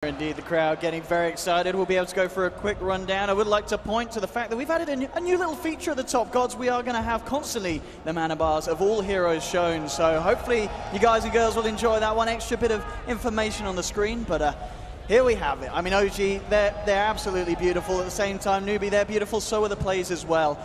Indeed, the crowd getting very excited. We'll be able to go for a quick rundown. I would like to point to the fact that we've added a new little feature at the top. Gods, we are going to have constantly the mana bars of all heroes shown. So hopefully you guys and girls will enjoy that one extra bit of information on the screen. But here we have it. I mean, OG, they're absolutely beautiful. At the same time, NewBee, they're beautiful. So are the plays as well.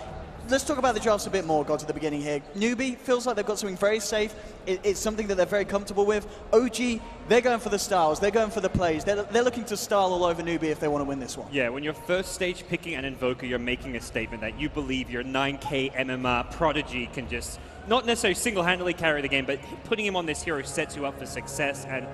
Let's talk about the drafts a bit more, Gods, at the beginning here. NewBee feels like they've got something very safe. It's something that they're very comfortable with. OG, they're going for the styles. They're going for the plays. They're looking to style all over NewBee if they want to win this one. Yeah, when you're first stage picking an Invoker, you're making a statement that you believe your 9k MMR prodigy can just, not necessarily single-handedly carry the game, but putting him on this hero sets you up for success. And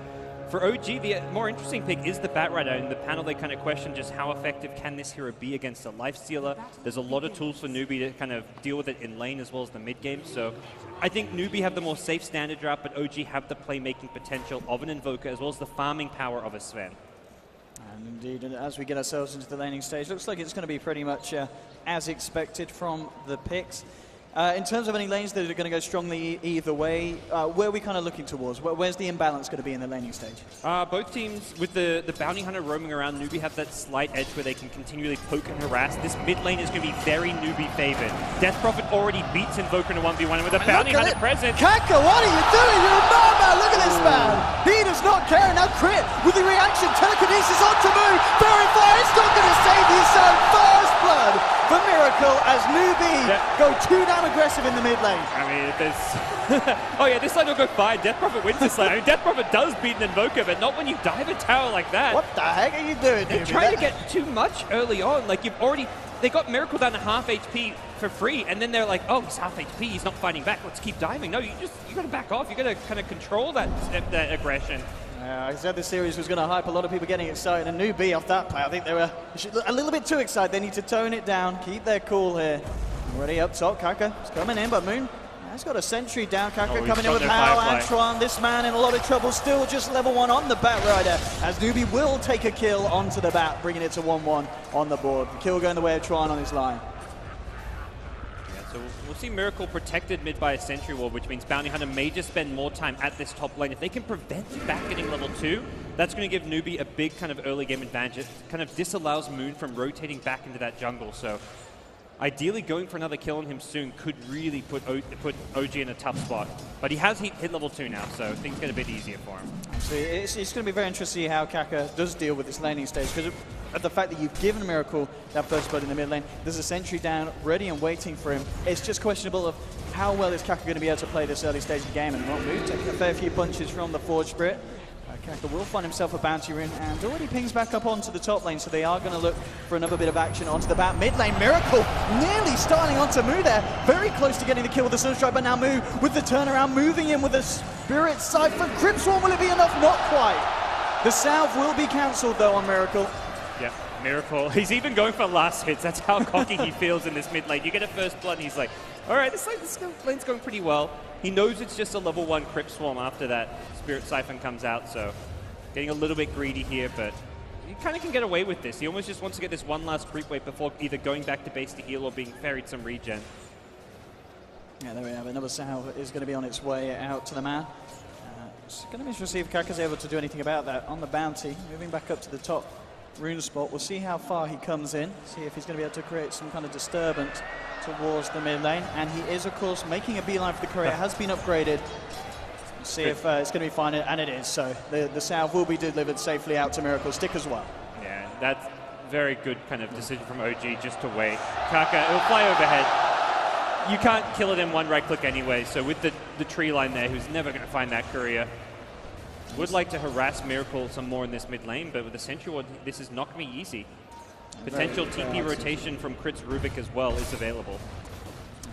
for OG, the more interesting pick is the Batrider. In the panel, they kind of question just how effective can this hero be against a Lifestealer. There's a lot of tools for NewBee to kind of deal with it in lane as well as the mid game. So I think NewBee have the more safe standard draft, but OG have the playmaking potential of an Invoker as well as the farming power of a Sven. And indeed, as we get ourselves into the laning stage, looks like it's going to be pretty much as expected from the picks. In terms of any lanes that are going to go strongly either way, where are we kind of looking towards? Where's the imbalance going to be in the laning stage? Both teams, with the Bounty Hunter roaming around, NewBee have that slight edge where they can continually poke and harass. This mid lane is going to be very NewBee favored. Death Prophet already beats Invoker in a 1v1, and with a Bounty Hunter present. Kaka, what are you doing? You're a madman! Look at this man! He does not care. Now Crit with the reaction. Telekinesis onto Moo. Verify, it's not going to save his son. First blood for Miracle as NewBee go too damn aggressive in the mid lane. I mean, if there's... oh yeah, this lane will go fine. Death Prophet wins this lane. I mean, Death Prophet does beat an Invoker, but not when you dive a tower like that. What the heck are you doing, They're trying to get too much early on. Like, you've already... They got Miracle down to half HP for free, and then they're like, oh, he's half HP, he's not fighting back, let's keep diving. No, you got to back off. You got to kind of control that aggression. I said this series was going to hype a lot of people getting excited, and NewBee off that play, I think they were a little bit too excited. They need to tone it down, keep their cool here. Already up top, Kaka is coming in, but Moon has got a sentry down. Kaka coming in with power. Antron, this man in a lot of trouble, still just level 1 on the Batrider, as NewBee will take a kill onto the Bat, bringing it to 1-1 on the board. The kill going the way of Tron on his line. So we'll see Miracle protected mid by a Sentry Ward, which means Bounty Hunter may just spend more time at this top lane. If they can prevent the Bat getting level 2, that's going to give NewBee a big kind of early game advantage. It kind of disallows Moon from rotating back into that jungle. So ideally going for another kill on him soon could really put OG in a tough spot. But he has hit level 2 now, so things get a bit easier for him. So it's going to be very interesting to see how Kaka does deal with this laning stage, because of the fact that you've given Miracle that first blood in the mid lane, there's a sentry down, ready and waiting for him. It's just questionable of how well is Kaka going to be able to play this early stage of the game, and not move, taking a fair few punches from the Forge Spirit. Kaka will find himself a bounty rune and already pings back up onto the top lane, so they are going to look for another bit of action onto the Bat mid lane. Miracle nearly starting onto Moo there, very close to getting the kill with the Sunstrike, but now Moo with the turnaround, moving in with a Spirit Siphon. Crypt Swarm, will it be enough? Not quite. The salve will be cancelled though on Miracle. Yeah, Miracle. He's even going for last hits. That's how cocky he feels in this mid lane. You get a first blood and he's like, all right, this lane's going pretty well. He knows it's just a level 1 Crypt Swarm after that Spirit Siphon comes out, so getting a little bit greedy here, but he kind of can get away with this. He almost just wants to get this one last creep wave before either going back to base to heal or being ferried some regen. Yeah, there we have it. Another salve is going to be on its way out to the man. It's going to be interesting to see if Kaka's able to do anything about that on the bounty. Moving back up to the top rune spot. We'll see how far he comes in, see if he's going to be able to create some kind of disturbance towards the mid lane. And he is, of course, making a beeline for the courier. Has been upgraded. We'll see if it's going to be fine, and it is. So the salve will be delivered safely out to Miracle. Stick as well. Yeah, that's very good kind of decision from OG just to wait. Kaka, it'll fly overhead. You can't kill it in one right click anyway, so with the tree line there, who's never going to find that courier. Would like to harass Miracle some more in this mid lane, but with the Sentry Ward, this is not going to be easy. Potential TP rotation from Crit's Rubik as well is available.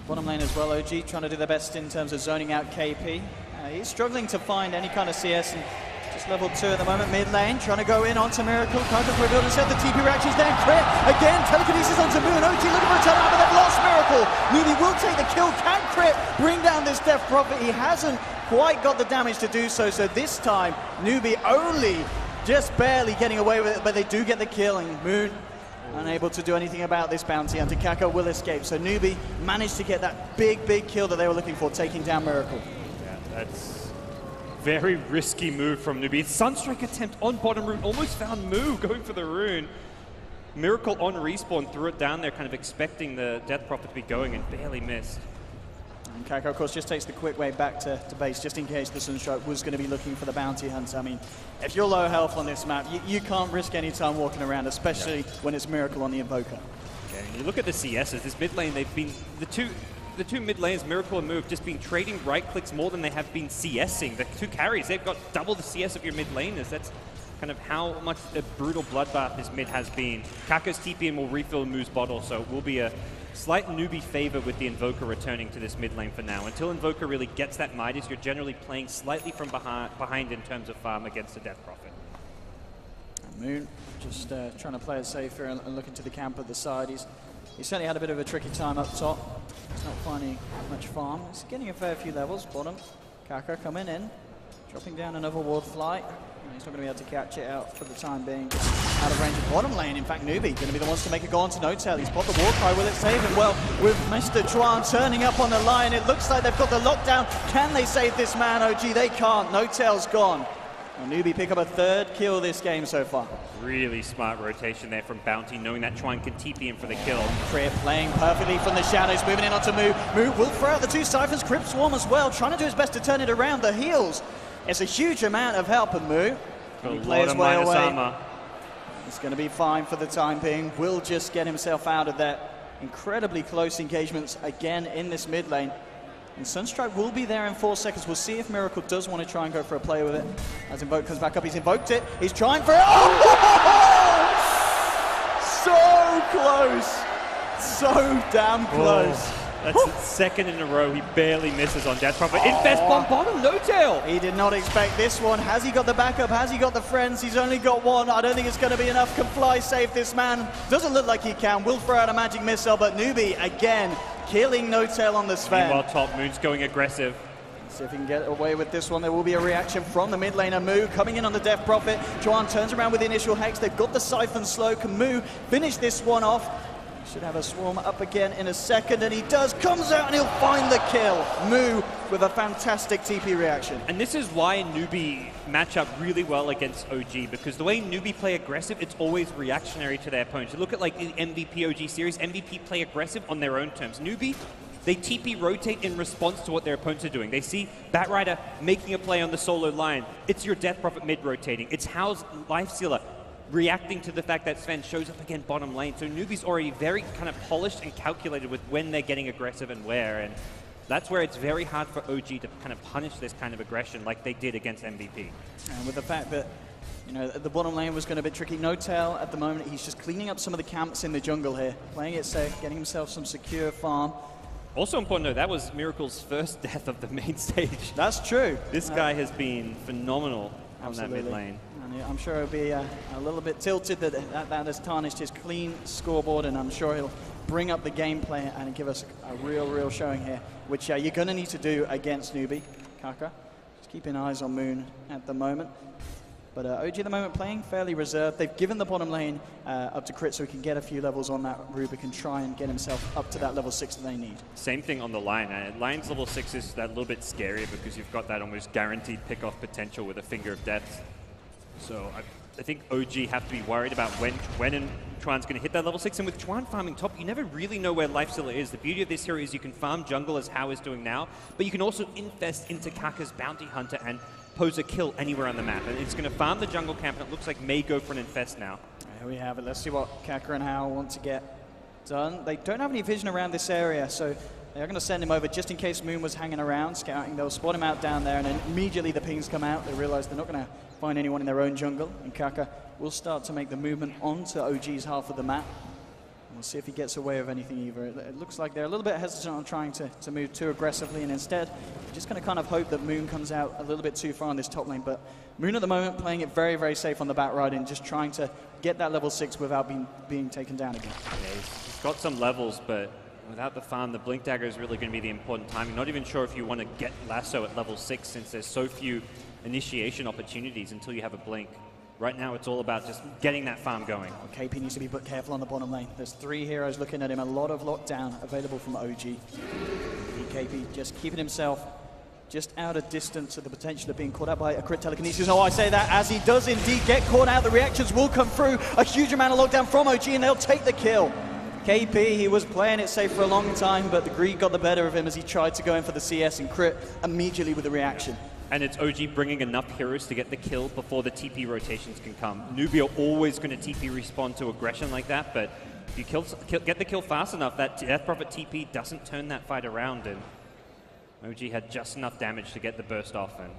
Bottom lane as well, OG trying to do their best in terms of zoning out KP. He's struggling to find any kind of CS, and just level 2 at the moment. Mid lane, trying to go in onto Miracle. Kaka's revealed himself, the TP reactions there. Crit, again, telekinesis onto Moo, and OG looking for a turnaround, but they've lost Miracle. NewBee will take the kill. Can Crit bring down this Death Prophet? He hasn't quite got the damage to do so, so this time NewBee only just barely getting away with it, but they do get the kill, and Moon unable to do anything about this bounty until Kaka will escape. So NewBee managed to get that big kill that they were looking for, taking down Miracle. Yeah, that's Very risky move from NewBee. Sunstrike attempt on bottom rune, almost found Moo going for the rune. Miracle on respawn, threw it down there, kind of expecting the Death Prophet to be going and barely missed. And Kaka, of course, just takes the quick way back to base, just in case the Sunstrike was going to be looking for the bounty hunter. I mean, if you're low health on this map, you can't risk any time walking around, especially when it's Miracle on the Invoker. Okay, and you look at the CSs, this mid lane, they've been, the two mid lanes, Miracle and Moo, have just been trading right clicks more than they have been CSing. The two carries, they've got double the CS of your mid laners. That's kind of how much a brutal bloodbath this mid has been. Kaka's TP and will refill Moo's bottle, so it will be a slight NewBee favor with the Invoker returning to this mid lane for now. Until Invoker really gets that Midas, you're generally playing slightly from behind in terms of farm against the Death Prophet. And Moon just trying to play it safer and look into the camp at the side. He certainly had a bit of a tricky time up top. He's not finding much farm. He's getting a fair few levels. Bottom, Kaka coming in, dropping down another ward flight. He's not going to be able to catch it out for the time being. Out of range of bottom lane. In fact, NewBee going to be the ones to make a go on to No-Tail. He's popped the war cry. Will it save him? Well, with Mr. Chuan turning up on the line, it looks like they've got the lockdown. Can they save this man? OG, they can't. No-Tail's gone. And NewBee pick up a third kill this game so far. Really smart rotation there from Bounty, knowing that Chuan can TP him for the kill. Crip playing perfectly from the shadows, moving in onto Moo. Moo will throw out the two Cyphers. Crip Swarm as well, trying to do his best to turn it around. The heals. It's a huge amount of help, and Moo. Got a lot of minus armor. It's going to be fine for the time being. Will just get himself out of that. Incredibly close engagements again in this mid lane. And Sunstrike will be there in 4 seconds. We'll see if Miracle does want to try and go for a play with it. As Invoke comes back up, he's invoked it. He's trying for it. Oh! So close. So damn close. Oh. That's the second in a row he barely misses on Death Prophet. Infest bomb bottom, No-Tail. He did not expect this one. Has he got the backup? Has he got the friends? He's only got one. I don't think it's going to be enough. Can Fly save this man? Doesn't look like he can. Will throw out a magic missile, but NewBee again killing No-Tail on the Sven. Meanwhile, top Moon's going aggressive. See if he can get away with this one. There will be a reaction from the mid laner. Moo coming in on the Death Prophet. Chuan turns around with the initial Hex. They've got the Siphon slow. Can Moo finish this one off? Should have a swarm up again in a second, and he does. Comes out and he'll find the kill. Moo with a fantastic TP reaction. And this is why NewBee match up really well against OG, because the way NewBee play aggressive, it's always reactionary to their opponents. You look at like the MVP OG series, MVP play aggressive on their own terms. NewBee, they TP rotate in response to what their opponents are doing. They see Batrider making a play on the solo line. It's your Death Prophet mid rotating. It's Hao's Lifestealer reacting to the fact that Sven shows up again bottom lane. So NewBee's already very kind of polished and calculated with when they're getting aggressive and where. And that's where it's very hard for OG to kind of punish this kind of aggression like they did against MVP. And with the fact that, you know, the bottom lane was going to be tricky. No-Tail at the moment, he's just cleaning up some of the camps in the jungle here. Playing it safe, getting himself some secure farm. Also important to note, that was Miracle's first death of the main stage. That's true. This guy has been phenomenal Absolutely. on that mid lane. And I'm sure he'll be a little bit tilted that has tarnished his clean scoreboard, and I'm sure he'll bring up the gameplay and give us a real showing here, which you're going to need to do against NewBee. Kaka, just keeping eyes on Moon at the moment. But OG at the moment playing fairly reserved. They've given the bottom lane up to Crit so he can get a few levels on that Rubik and try and get himself up to that level 6 that they need. Same thing on the line. Line's level 6 is that little bit scarier because you've got that almost guaranteed pick-off potential with a Finger of Death. So I think OG have to be worried about when and Chuan's going to hit that level 6. And with Chuan farming top, you never really know where Lifestealer is. The beauty of this hero is you can farm jungle as Hao is doing now, but you can also infest into Kaka's Bounty Hunter and pose a kill anywhere on the map. And it's going to farm the jungle camp, and it looks like may go for an infest now. Here we have it. Let's see what Kaka and Hao want to get done. They don't have any vision around this area, so they're going to send him over just in case Moon was hanging around, scouting. They'll spot him out down there, and then immediately the pings come out. They realize they're not going to find anyone in their own jungle, and Kaka will start to make the movement onto OG's half of the map. We'll see if he gets away with anything either. It looks like they're a little bit hesitant on trying to move too aggressively, and instead, just going to kind of hope that Moon comes out a little bit too far on this top lane. But Moon at the moment playing it very safe on the Batrider and just trying to get that level 6 without being taken down again. Yeah, he's got some levels, but without the farm, the Blink Dagger is really going to be the important timing. Not even sure if you want to get Lasso at level 6 since there's so few initiation opportunities until you have a Blink. Right now, it's all about just getting that farm going. Well, KP needs to be careful on the bottom lane. There's 3 heroes looking at him. A lot of lockdown available from OG. KP just keeping himself just out of distance of the potential of being caught out by a crit telekinesis. Oh, I say that as he does indeed get caught out. The reactions will come through. A huge amount of lockdown from OG, and they'll take the kill. KP, he was playing it safe for a long time, but the greed got the better of him as he tried to go in for the CS and crit immediately with the reaction. And it's OG bringing enough heroes to get the kill before the TP rotations can come. NewBee are always going to TP respond to aggression like that, but if you get the kill fast enough, that Death Prophet TP doesn't turn that fight around, and OG had just enough damage to get the burst off, and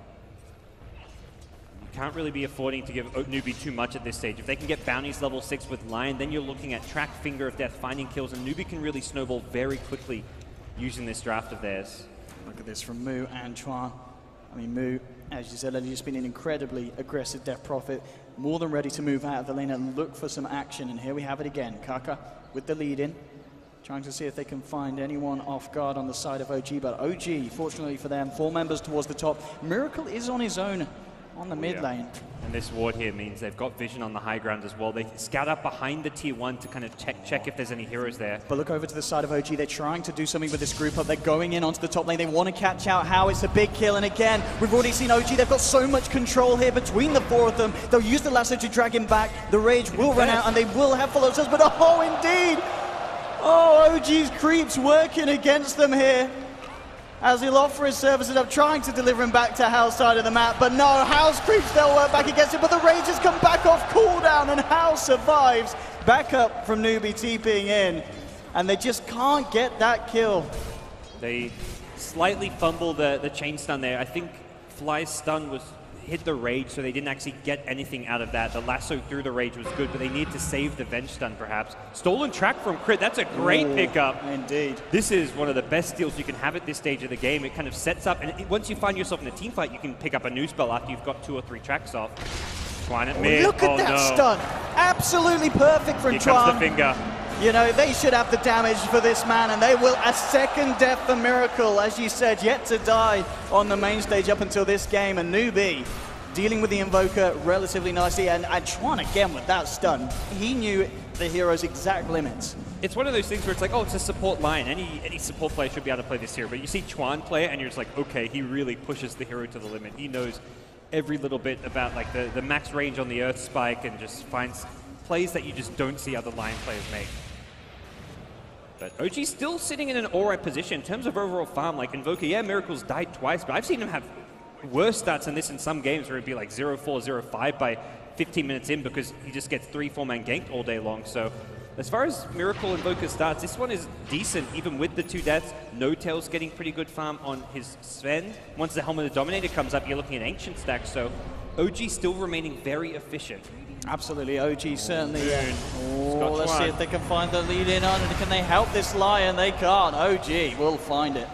you can't really be affording to give NewBee too much at this stage. If they can get bounties level 6 with Lion, then you're looking at track, Finger of Death, finding kills, and NewBee can really snowball very quickly using this draft of theirs. Look at this from Mu and Chuan. I mean, Mu, as you said, has just been an incredibly aggressive Death Prophet, more than ready to move out of the lane and look for some action, and here we have it again. Kaka with the lead in, trying to see if they can find anyone off guard on the side of OG, but OG, fortunately for them, 4 members towards the top. Miracle is on his own on the mid lane. And this ward here means they've got vision on the high ground as well. They scout up behind the tier 1 to kind of check if there's any heroes there. But look over to the side of OG. They're trying to do something with this group up. They're going in onto the top lane. They want to catch out How. It's a big kill. And again, we've already seen OG. They've got so much control here between the 4 of them. They'll use the lasso to drag him back. The rage will run out and they will have follow-ups. But oh, indeed! Oh, OG's creeps working against them here, as he'll offer his services up, trying to deliver him back to Hal's side of the map. But no, Hal's creeps, they'll work back against him, but the Rage has come back off cooldown, and Hal survives. Back up from NewBee TPing in, and they just can't get that kill. They slightly fumble the chain stun there. I think Fly's stun hit the Rage, so they didn't actually get anything out of that. The lasso through the Rage was good, but they need to save the Venge stun perhaps. Stolen track from Crit, that's a great pickup. Indeed. This is one of the best steals you can have at this stage of the game. It kind of sets up, and once you find yourself in a team fight, you can pick up a new spell after you've got 2 or 3 tracks off. Chuan at mid. Look at that stun. Absolutely perfect from Chuan. Here comes the Finger. You know, they should have the damage for this man, and they will. A second death for Miracle, as you said, yet to die on the main stage up until this game. And NewBee dealing with the Invoker relatively nicely, and Chuan again with that stun. He knew the hero's exact limits. It's one of those things where it's like, oh, it's a support line. Any support player should be able to play this hero. But you see Chuan play it, and you're just like, okay, he really pushes the hero to the limit. He knows every little bit about like the max range on the Earth Spike, and just finds plays that you just don't see other line players make. But OG's still sitting in an alright position in terms of overall farm. Like Invoker, yeah, Miracle's died twice, but I've seen him have worse stats than this in some games where it'd be like 0-4, 0-5 by 15 minutes in because he just gets 3 4-man ganked all day long. So as far as Miracle Invoker stats, this one is decent even with the 2 deaths. No Tail's getting pretty good farm on his Sven. Once the Helmet of the Dominator comes up, you're looking at Ancient stacks. So OG still remaining very efficient. Absolutely, OG certainly. Oh, let's see if they can find the lead in on it. Can they help this Lion? They can't. OG will find it.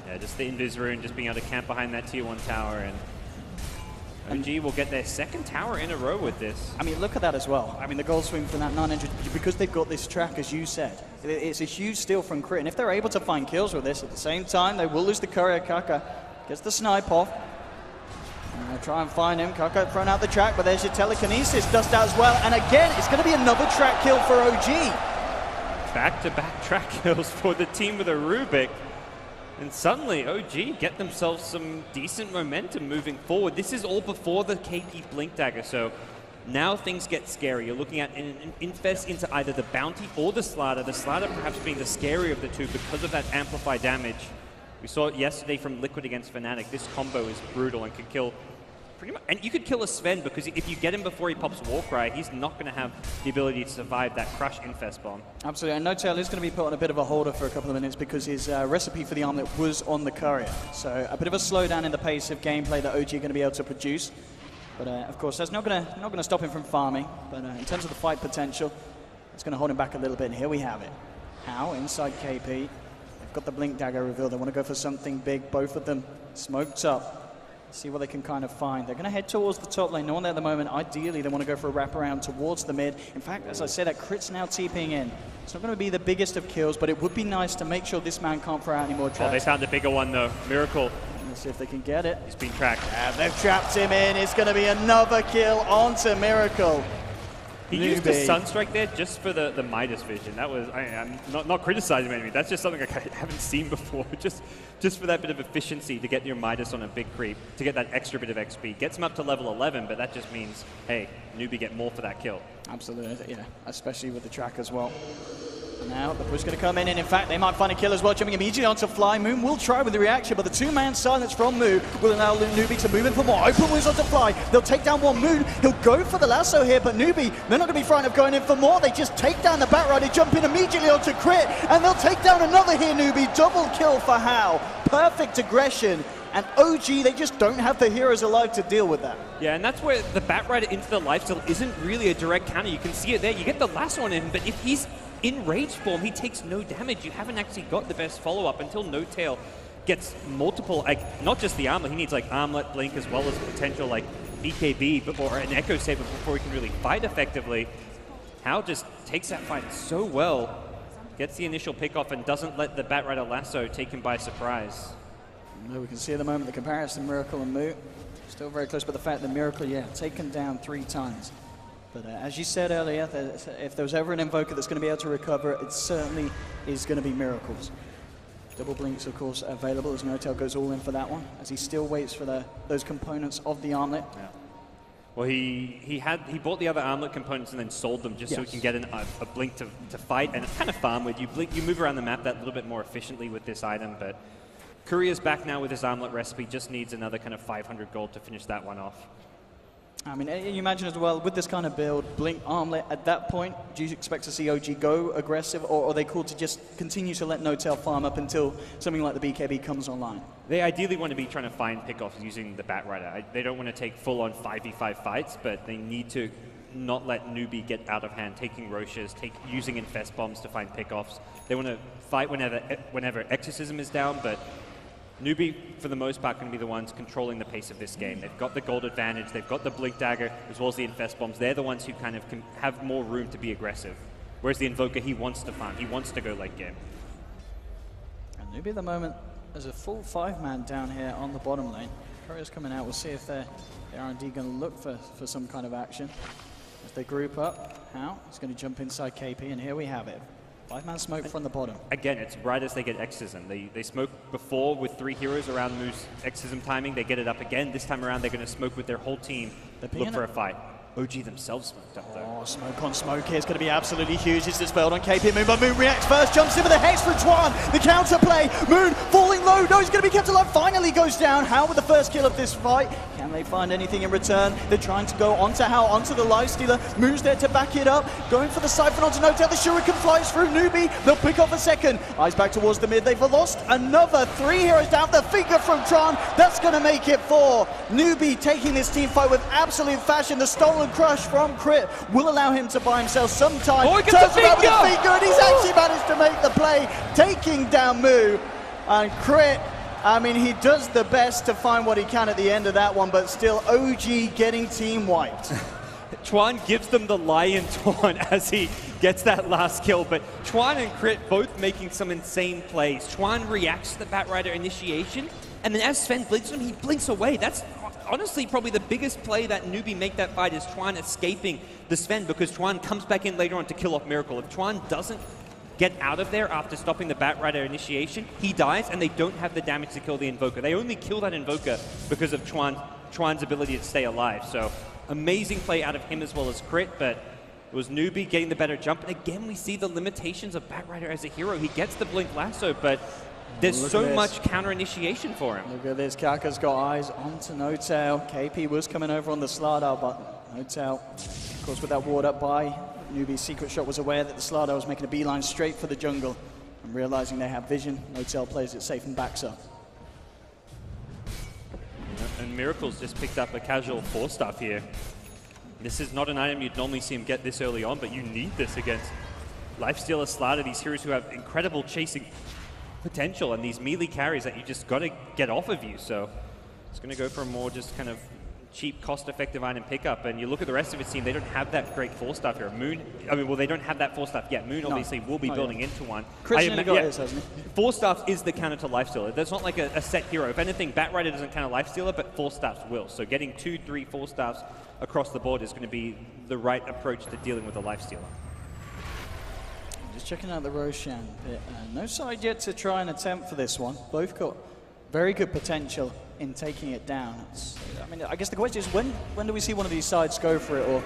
Yeah, just the Invis rune, just being able to camp behind that tier 1 tower, and OG will get their 2nd tower in a row with this. I mean, look at that as well. I mean, the goal swing from that 900, because they've got this track, as you said. It's a huge steal from Crit, and if they're able to find kills with this, at the same time, they will lose the courier. Kaka gets the snipe off. And they'll try and find him. Kaka thrown out the track, but there's your telekinesis dust out as well. And again, it's going to be another track kill for OG. Back-to-back track kills for the team with a Rubik. And suddenly, OG get themselves some decent momentum moving forward. This is all before the KP Blink Dagger, so now things get scary. You're looking at an infest into either the Bounty or the Slider. The Slider perhaps being the scarier of the two because of that amplify damage. We saw it yesterday from Liquid against Fnatic. This combo is brutal and can kill pretty much. And you could kill a Sven because if you get him before he pops Warcry, he's not going to have the ability to survive that Crush Infest bomb. Absolutely. And No Tail is going to be put on a bit of a holder for a couple of minutes because his recipe for the armlet was on the courier. So a bit of a slowdown in the pace of gameplay that OG are going to be able to produce. But of course, that's not going to stop him from farming. But in terms of the fight potential, it's going to hold him back a little bit. And here we have it. How inside KP. Got the Blink Dagger reveal. They want to go for something big. Both of them smoked up. See what they can kind of find. They're going to head towards the top lane. No one there at the moment. Ideally, they want to go for a wraparound towards the mid. In fact, as I said, that Crit's now TPing in. It's not going to be the biggest of kills, but it would be nice to make sure this man can't throw out any more traps. Oh, they found a bigger one, though. Miracle. Let's see if they can get it. He's been tracked. Yeah, they've trapped him in. It's going to be another kill onto Miracle. He used the Sunstrike there just for the Midas vision. That was, I'm not criticizing enemy. That's just something I haven't seen before. Just for that bit of efficiency to get your Midas on a big creep, to get that extra bit of XP. Gets him up to level 11, but that just means, hey, NewBee get more for that kill. Absolutely, yeah, especially with the track as well. Now the push going to come in, and in fact they might find a kill as well, jumping immediately onto Fly. Moon will try with the reaction, but the two-man silence from Moon will allow NewBee to move in for more. Open moves onto Fly, they'll take down one Moon, he'll go for the lasso here, but NewBee, they're not going to be frightened of going in for more. They just take down the Batrider, jump in immediately onto Crit, and they'll take down another here, NewBee. Double kill for How. Perfect aggression. And OG, they just don't have the heroes alive to deal with that. Yeah, and that's where the Batrider into the lifesteal isn't really a direct counter. You can see it there. You get the lasso on him, but if he's in rage form, he takes no damage. You haven't actually got the best follow-up until No Tail gets multiple, like, not just the armlet. He needs, like, armlet, blink, as well as potential, like, BKB or an Echo Saber before he can really fight effectively. How just takes that fight so well, gets the initial pick-off, and doesn't let the Batrider lasso take him by surprise. No, we can see at the moment the comparison, Miracle and Moot. Still very close, but the fact that Miracle, yeah, taken down 3 times. But as you said earlier, if there was ever an Invoker that's going to be able to recover, it certainly is going to be Miracles. Double Blinks, of course, available as No Tail goes all in for that one, as he still waits for those components of the armlet. Yeah. Well, he bought the other armlet components and then sold them just so he can get a blink to fight, and it's kind of fun with you move around the map that little bit more efficiently with this item, but Courier's back now with his armlet recipe, just needs another kind of 500 gold to finish that one off. I mean, you imagine as well, with this kind of build, Blink armlet, at that point, do you expect to see OG go aggressive, or are they cool to just continue to let No Tail farm up until something like the BKB comes online? They ideally want to be trying to find pickoffs using the Batrider. They don't want to take full-on 5v5 fights, but they need to not let NewBee get out of hand, taking Roches, using Infest Bombs to find pickoffs. They want to fight whenever Exorcism is down, but NewBee, for the most part, can be the ones controlling the pace of this game. They've got the gold advantage, they've got the Blink Dagger, as well as the Infest Bombs. They're the ones who kind of can have more room to be aggressive. Whereas the Invoker, he wants to farm, he wants to go late game. And NewBee at the moment, there's a full 5-man down here on the bottom lane. Courier's coming out, we'll see if they are indeed going to look for some kind of action. As they group up, How is going to jump inside KP, and here we have it. 5-man smoke from the bottom. Again, it's right as they get Exorcism. They smoke before with 3 heroes around Moose Exorcism timing. They get it up again. This time around, they're going to smoke with their whole team, look for a fight. OG themselves smoked up though. Oh, smoke on smoke here is going to be absolutely huge. It's dispelled on KP Moon, but Moon reacts first, jumps in with the Hex for Twan. The counterplay, Moon falling low. No, he's going to be kept alive. Finally goes down. How with the first kill of this fight? Can they find anything in return? They're trying to go onto How, onto the Lifestealer. Moon's there to back it up. Going for the Siphon onto No Tail. The Shuriken flies through NewBee. They'll pick off a second. Eyes back towards the mid. They've lost another 3 heroes down. The finger from Tron. That's going to make it 4. NewBee taking this team fight with absolute fashion. The Stolen Crush from Crit will allow him to buy himself some time. Oh, he gets the finger! With the finger, and he's actually managed to make the play, taking down Moo. And Crit, I mean, he does the best to find what he can at the end of that one, but still OG getting team wiped. Twan gives them the lion taunt as he gets that last kill, but Twan and Crit both making some insane plays. Twan reacts to the Batrider initiation, and then as Sven blinks him, he blinks away. That's honestly probably the biggest play that NewBee make that fight is Twan escaping the Sven, because Twan comes back in later on to kill off Miracle. If Twan doesn't get out of there after stopping the Batrider initiation, he dies, and they don't have the damage to kill the Invoker. They only kill that Invoker because of Twan's ability to stay alive. So amazing play out of him as well as Crit, but it was NewBee getting the better jump. And again, we see the limitations of Batrider as a hero. He gets the Blink Lasso, but there's so much counter initiation for him. Look at this, Kaka's got eyes onto No Tail. KP was coming over on the Slardar, but No Tail, of course, with that ward up by NewBee's Secret Shot, was aware that the Slardar was making a beeline straight for the jungle. And realizing they have vision, No Tail plays it safe and backs up. And Miracle's just picked up a casual 4-stuff here. This is not an item you'd normally see him get this early on, but you need this against Lifestealer, Slardar, these heroes who have incredible chasing potential, and these melee carries that you just got to get off of you. So it's going to go for a more just kind of cheap, cost-effective item pickup, and you look at the rest of his team, they don't have that great 4-staff hero. Moon, I mean, well, they don't have that 4-staff yet. Moon obviously will be building into one. Christian got his, hasn't he? 4-staff is the counter to Lifestealer. There's not like a set hero. If anything, Batrider doesn't counter Lifestealer, but 4-staffs will. So getting 2, 3, 4-staffs across the board is going to be the right approach to dealing with a Lifestealer. Just checking out the Roshan bit. No side yet to try and attempt for this one. Both got very good potential in taking it down. I mean, I guess the question is, when do we see one of these sides go for it, or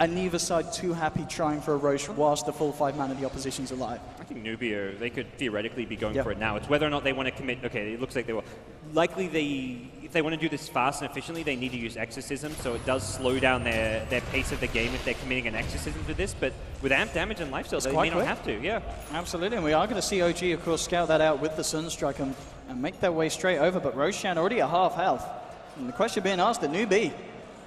are neither side too happy trying for a Roche whilst the full 5-man of the opposition's alive? I think NewBee, they could theoretically be going for it now. It's whether or not they want to commit. Okay, it looks like they will. Likely, if they want to do this fast and efficiently, they need to use Exorcism, so it does slow down their pace of the game if they're committing an Exorcism for this, but with amp damage and lifesteal, they may not have to, yeah. Absolutely, and we are going to see OG, of course, scout that out with the Sunstrike and make their way straight over, but Roshan already at half health. And the question being asked at NewBee,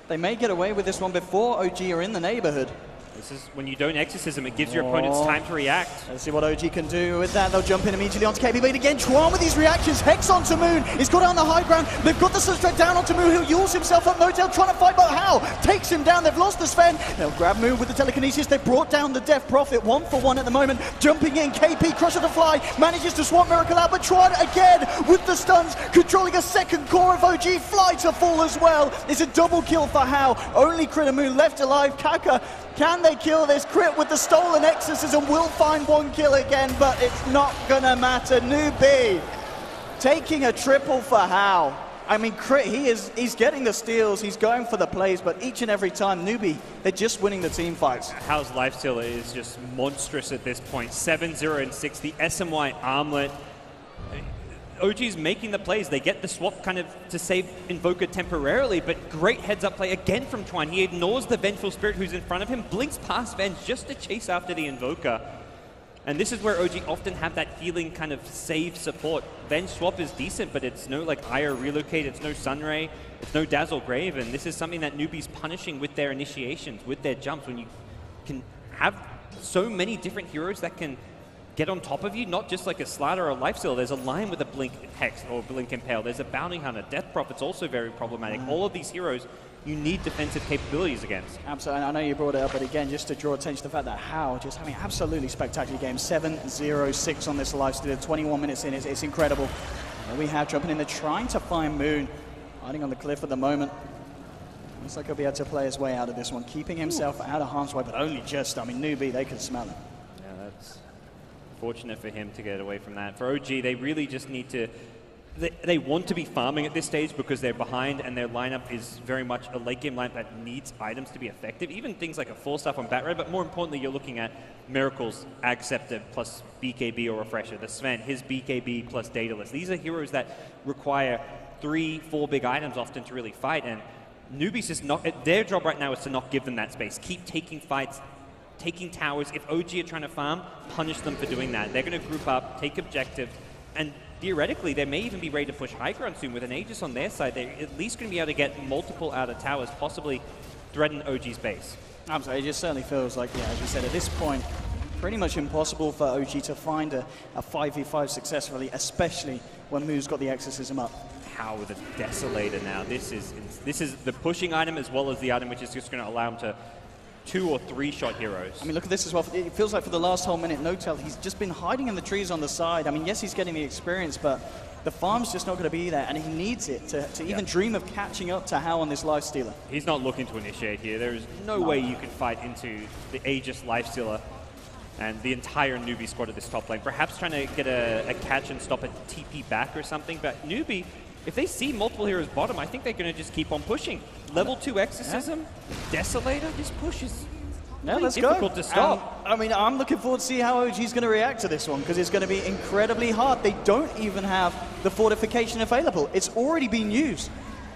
they may get away with this one before OG are in the neighborhood. This is when you don't Exorcism, it gives your opponents time to react. Let's see what OG can do with that. They'll jump in immediately onto KB, but again, Chuan with these reactions. Hex onto Moon. He's got on the high ground. They've got the Sunstrike down onto Moon. He'll use himself up. Notail trying to fight, but how? Takes him down. They've lost the Sven. They'll grab Moon with the telekinesis. They've brought down the Death Prophet 1-for-1 at the moment. Jumping in, KP, Crusher to fly. Manages to swap Miracle out, but Chuan again with the stuns, controlling a second core of OG. Fly to fall as well. It's a double kill for Hao. Only Critter Moon left alive. Kaka, can they kill this? Crit with the stolen Exorcism will find one kill again, but it's not gonna matter. NewBee taking a triple for Hao. I mean, Crit, he's getting the steals, he's going for the plays, but each and every time, NewBee, they're just winning the team fights. Hao's Lifestealer is just monstrous at this point. 7-0 and 6, the SMY armlet. OG's making the plays. They get the swap kind of to save Invoker temporarily, but great heads-up play again from Twine. He ignores the Vengeful Spirit who's in front of him, blinks past Venge just to chase after the Invoker. And this is where OG often have that healing kind of save support. Venge swap is decent, but it's no like Ire Relocate, it's no Sunray, it's no Dazzle Grave, and this is something that NewBee's punishing with their initiations, with their jumps, when you can have so many different heroes that can get on top of you, not just like a Slider or a Lifestealer. There's a line with a Blink Hex or Blink Impale. There's a Bounty Hunter. Death Prophet's also very problematic. All of these heroes you need defensive capabilities against. Absolutely. I know you brought it up, but again, just to draw attention to the fact that Hao just having absolutely spectacular game. 7-0-6 on this Lifestealer, 21 minutes in. It's incredible. And we have jumping in there, trying to find Moon. Hiding on the cliff at the moment. Looks like he'll be able to play his way out of this one, keeping himself out of harm's way, but only just. I mean, NewBee, they can smell him. Yeah, that's fortunate for him to get away from that. For OG, they really just need to... They want to be farming at this stage because they're behind and their lineup is very much a late game lineup that needs items to be effective. Even things like a 4-staff on Batrider, but more importantly, you're looking at Miracle's Ag Scepter plus BKB or Refresher. The Sven, his BKB plus Daedalus. These are heroes that require 3-4 big items often to really fight, and NewBee's just not... Their job right now is to not give them that space. Keep taking fights, taking towers. If OG are trying to farm, punish them for doing that. They're going to group up, take objectives, and theoretically, they may even be ready to push high ground soon. With an Aegis on their side, they're at least going to be able to get multiple out of towers, possibly threaten OG's base. Absolutely, it just certainly feels like, yeah, as you said, at this point, pretty much impossible for OG to find a 5v5 successfully, especially when Moo's got the Exorcism up. Hao with a Desolator now. This is the pushing item as well as the item which is just going to allow him to 2 or 3 shot heroes. I mean, look at this as well. It feels like for the last whole minute, Notail, he's just been hiding in the trees on the side. I mean, yes, he's getting the experience, but the farm's just not going to be there, and he needs it to even dream of catching up to Hao on this Lifestealer. He's not looking to initiate here. There is no way you can fight into the Aegis Lifestealer and the entire NewBee squad at this top lane. Perhaps trying to get a catch and stop a TP back or something, but NewBee, if they see multiple heroes bottom, I think they're going to just keep on pushing. Level 2 Exorcism, Desolator, this push is really difficult to stop. I mean, I'm looking forward to see how OG's going to react to this one, because it's going to be incredibly hard. They don't even have the fortification available. It's already been used.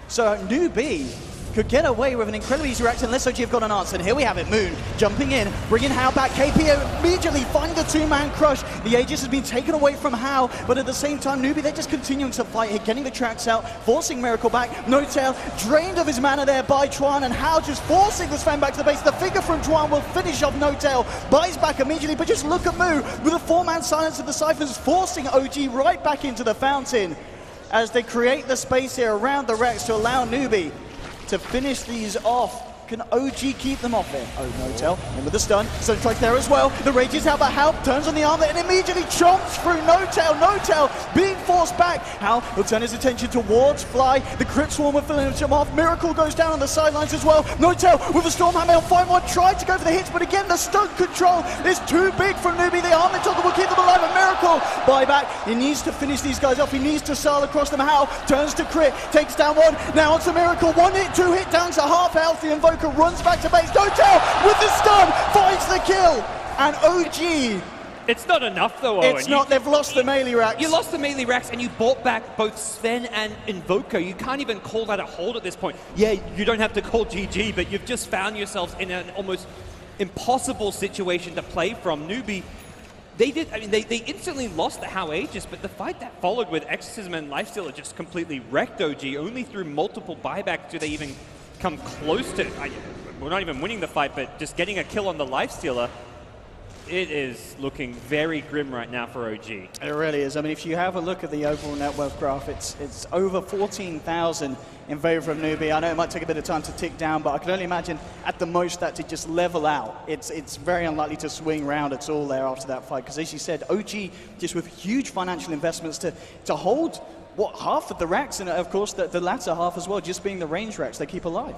So NewBee could get away with an incredibly easy reaction unless OG have got an answer. And here we have it, Moon jumping in, bringing Hao back. KP immediately finding the 2-man crush. The Aegis has been taken away from Hao, but at the same time, NewBee, they're just continuing to fight here, getting the tracks out, forcing Miracle back. Notail drained of his mana there by Chuan, and Hao just forcing the Sven back to the base. The figure from Chuan will finish off Notail, buys back immediately, but just look at Moon with a 4-man silence of the Cyphers, forcing OG right back into the fountain as they create the space here around the Rex to allow NewBee to finish these off. Can OG keep them off it? Oh, Notel, in with the stun. Sunstrike there as well. The rage is out, but Hal turns on the arm and immediately chomps through Notel. Notel being forced back. Hal will turn his attention towards Fly. The crit swarm will finish him off. Miracle goes down on the sidelines as well. Notel with a Stormhammer, he'll find one, tried to go for the hits, but again, the stun control is too big from NewBee. The arm that will keep them alive. A Miracle buyback. He needs to finish these guys off. He needs to sail across them. Hal turns to crit, takes down one. Now onto Miracle. One hit, two hit, down to half health. The Invoker runs back to base. Notel with the stun finds the kill. And OG. It's not enough though, Owen. It's not. They've lost the melee racks. You lost the melee racks and you bought back both Sven and Invoker. You can't even call that a hold at this point. Yeah, you don't have to call GG, but you've just found yourselves in an almost impossible situation to play from. NewBee, they instantly lost the How Aegis, but the fight that followed with Exorcism and Lifestealer just completely wrecked OG. Only through multiple buybacks do they even come close to, we're not even winning the fight, but just getting a kill on the Lifestealer. It is looking very grim right now for OG. It really is. I mean, if you have a look at the overall net worth graph, it's over 14,000 in favor of NewBee. I know it might take a bit of time to tick down, but I can only imagine at the most that to just level out. It's very unlikely to swing round at all there after that fight, because as you said, OG just with huge financial investments to hold what, half of the racks, and of course the latter half as well, just being the range racks they keep alive.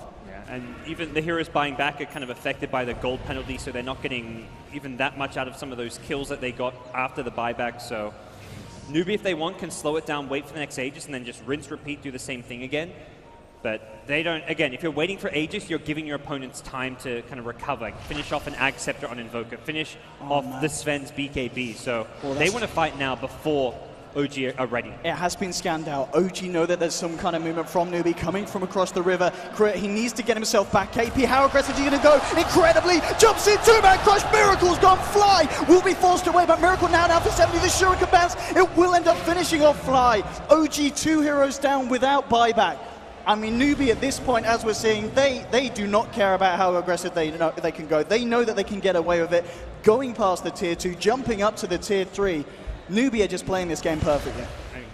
And even the heroes buying back are kind of affected by the gold penalty, so they're not getting even that much out of some of those kills that they got after the buyback. So NewBee, if they want, can slow it down, wait for the next Aegis, and then just rinse, repeat, do the same thing again. But they don't, again, if you're waiting for Aegis, you're giving your opponents time to kind of recover. Finish off an Ag Scepter on Invoker, finish off the Sven's BKB. So they want to fight now before OG are ready. It has been scanned out. OG know that there's some kind of movement from NewBee coming from across the river. He needs to get himself back. KP, how aggressive is he going to go? Incredibly, jumps in, two-man crush. Miracle's gone. Fly will be forced away, but Miracle now for 70. The Shuriken bounce. It will end up finishing off Fly. OG 2 heroes down without buyback. I mean, NewBee at this point, as we're seeing, they do not care about how aggressive they can go. They know that they can get away with it. Going past the tier 2, jumping up to the tier 3. NewBee are just playing this game perfectly.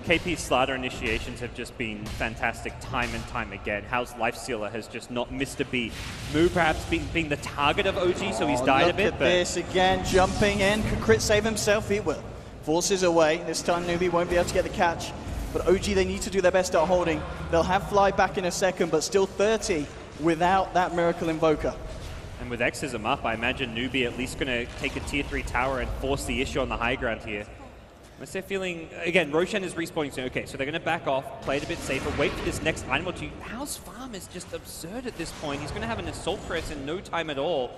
KP's Slaughter initiations have just been fantastic time and time again. Hal's Lifestealer has just not missed a beat. Moo perhaps being the target of OG, so he's died a bit. Look at this again, jumping in. Can crit save himself? He will. Forces away. This time NewBee won't be able to get the catch. But OG, they need to do their best at holding. They'll have Fly back in a second, but still 30 without that Miracle Invoker. And with Exorcism up, I imagine NewBee at least going to take a tier 3 tower and force the issue on the high ground here. Unless they're feeling, again, Roshan is respawning soon. Okay, so they're going to back off, play it a bit safer, wait for this next item or two. Hal's farm is just absurd at this point. He's going to have an assault press in no time at all.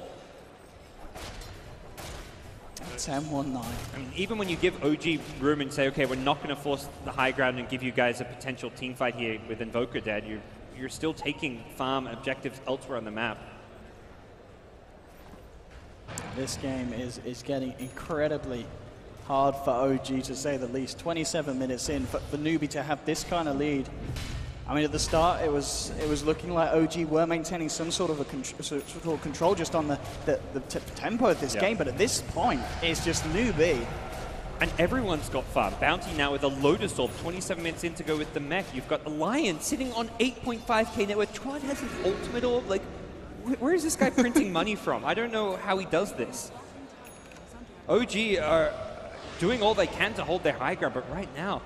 10-1-9. I mean, even when you give OG room and say, okay, we're not going to force the high ground and give you guys a potential team fight here with Invoker dead, you're still taking farm objectives elsewhere on the map. This game is getting incredibly hard for OG, to say the least. 27 minutes in, for NewBee to have this kind of lead. I mean, at the start, it was looking like OG were maintaining some sort of control just on the tempo of this game, but at this point, it's just NewBee. And everyone's got farm. Bounty now with a Lotus Orb, 27 minutes in to go with the mech. You've got Alliance sitting on 8.5k net worth. Tron has an ultimate orb. Like, where is this guy printing money from? I don't know how he does this. OG are doing all they can to hold their high ground, but right now,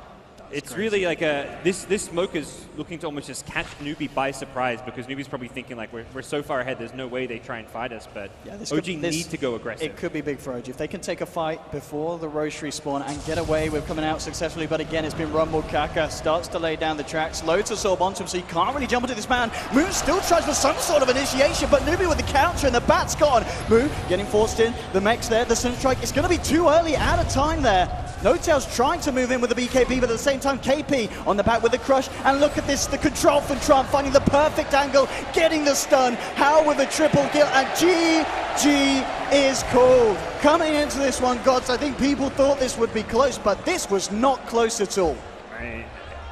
it's really like this smoke is looking to almost just catch NewBee by surprise, because NewBee's probably thinking like we're so far ahead, there's no way they try and fight us, but yeah, OG need to go aggressive. It could be big for OG. If they can take a fight before the Roche respawn and get away with coming out successfully, but again, it's been rumbled. Kaka starts to lay down the tracks, Lotus Orb onto him, so he can't really jump into this man. Moon still tries for some sort of initiation, but NewBee with the counter and the bat's gone. Moon getting forced in, the mech's there, the Sunstrike, it's going to be too early, out of time there. Notel's trying to move in with the BKB, but at the same time, KP on the back with the crush. And look at this, the control from Trump, finding the perfect angle, getting the stun. How with a triple kill, and GG is called. Coming into this one, Gods, I think people thought this would be close, but this was not close at all. Right.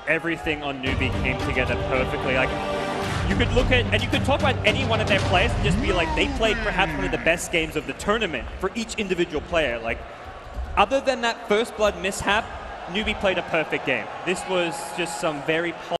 Everything on NewBee came together perfectly. Like, you could look at, and you could talk about any one of their players and just be like, they played perhaps one of the best games of the tournament for each individual player. Like, other than that first blood mishap, NewBee played a perfect game. This was just some very